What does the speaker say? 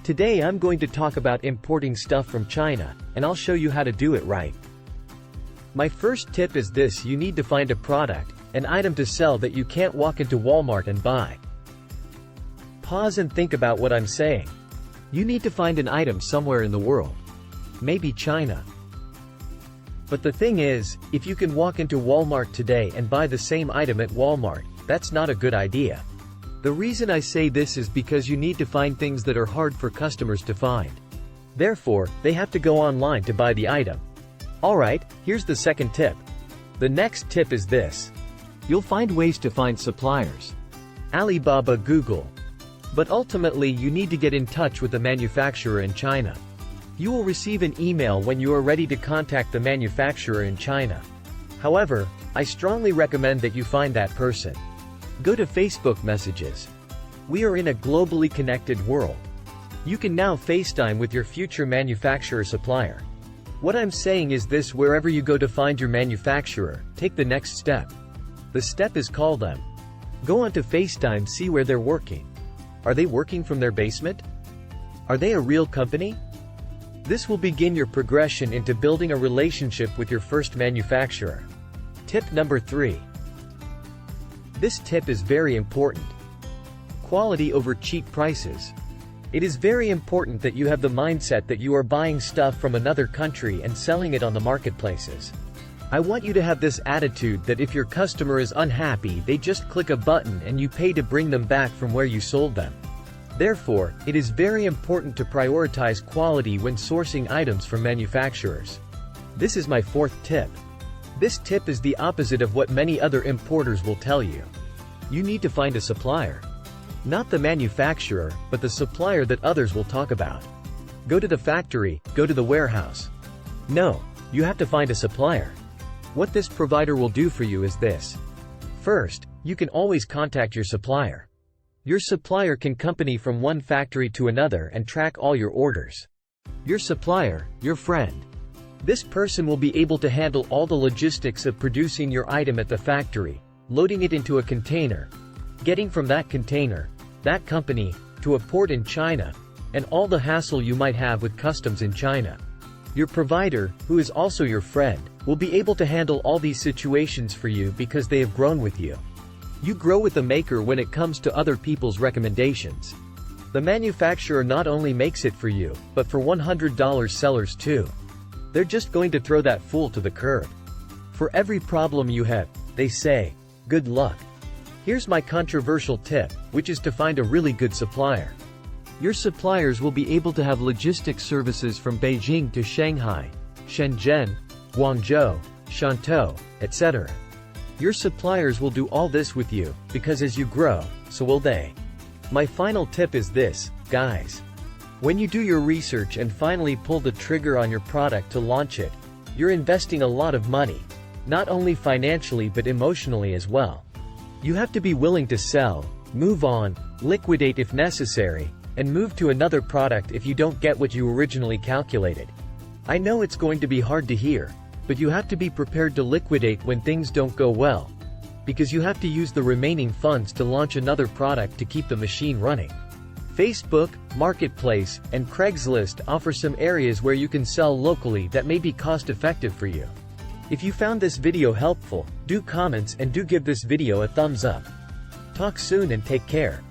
Today I'm going to talk about importing stuff from China, and I'll show you how to do it right. My first tip is this: you need to find a product, an item to sell that you can't walk into Walmart and buy. Pause and think about what I'm saying. You need to find an item somewhere in the world. Maybe China. But the thing is, if you can walk into Walmart today and buy the same item at Walmart, that's not a good idea. The reason I say this is because you need to find things that are hard for customers to find. Therefore, they have to go online to buy the item. Alright, here's the second tip. The next tip is this. You'll find ways to find suppliers. Alibaba, Google. But ultimately you need to get in touch with the manufacturer in China. You will receive an email when you are ready to contact the manufacturer in China. However, I strongly recommend that you find that person. Go to Facebook messages. We are in a globally connected world. You can now FaceTime with your future manufacturer supplier. What I'm saying is this: wherever you go to find your manufacturer, take the next step. The step is call them. Go onto FaceTime, see where they're working. Are they working from their basement? Are they a real company? This will begin your progression into building a relationship with your first manufacturer. Tip number 3. This tip is very important. Quality over cheap prices. It is very important that you have the mindset that you are buying stuff from another country and selling it on the marketplaces. I want you to have this attitude that if your customer is unhappy, they just click a button and you pay to bring them back from where you sold them. Therefore, it is very important to prioritize quality when sourcing items from manufacturers. This is my fourth tip. This tip is the opposite of what many other importers will tell you. You need to find a supplier. Not the manufacturer, but the supplier that others will talk about. Go to the factory, go to the warehouse. No, you have to find a supplier. What this provider will do for you is this. First, you can always contact your supplier. Your supplier can company from one factory to another and track all your orders. Your supplier, your friend. This person will be able to handle all the logistics of producing your item at the factory, loading it into a container, getting from that container, that company, to a port in China, and all the hassle you might have with customs in China. Your provider, who is also your friend, will be able to handle all these situations for you because they have grown with you. You grow with the maker when it comes to other people's recommendations. The manufacturer not only makes it for you, but for $100 sellers too. They're just going to throw that fool to the curb. For every problem you have, they say, good luck. Here's my controversial tip, which is to find a really good supplier. Your suppliers will be able to have logistics services from Beijing to Shanghai, Shenzhen, Guangzhou, Shantou, etc. Your suppliers will do all this with you, because as you grow, so will they. My final tip is this, guys. When you do your research and finally pull the trigger on your product to launch it, you're investing a lot of money, not only financially but emotionally as well. You have to be willing to sell, move on, liquidate if necessary, and move to another product if you don't get what you originally calculated. I know it's going to be hard to hear, but you have to be prepared to liquidate when things don't go well, because you have to use the remaining funds to launch another product to keep the machine running. Facebook, Marketplace, and Craigslist offer some areas where you can sell locally that may be cost-effective for you. If you found this video helpful, do comments and do give this video a thumbs up. Talk soon and take care.